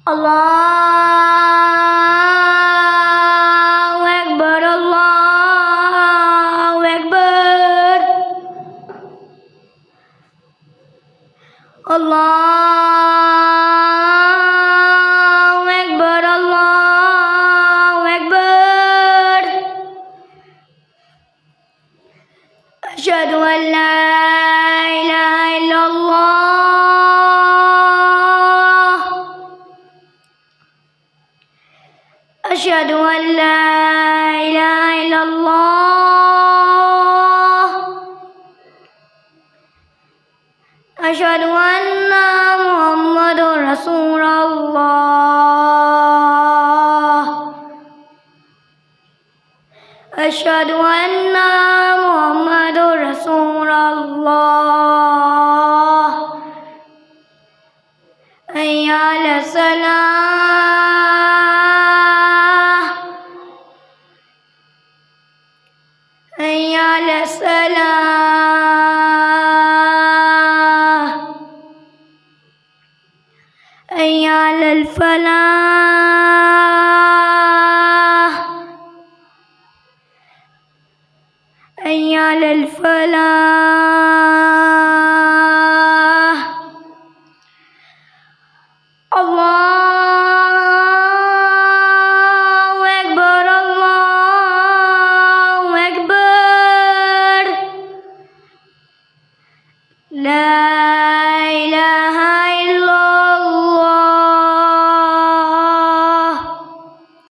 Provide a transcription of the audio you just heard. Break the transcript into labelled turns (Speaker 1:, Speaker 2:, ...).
Speaker 1: Allahu Akbar, Allahu Akbar. Allahu Akbar, Allahu Akbar. Asyhadu an la ilaha illallah. Asyhadu an la ilaha illallah. Asyhadu anna Muhammadur Rasulullah. Asyhadu anna Muhammadur Rasulullah. Hayya 'alas salah. Hayya 'alas salah. Hayya 'alal falah. Hayya 'alal falah.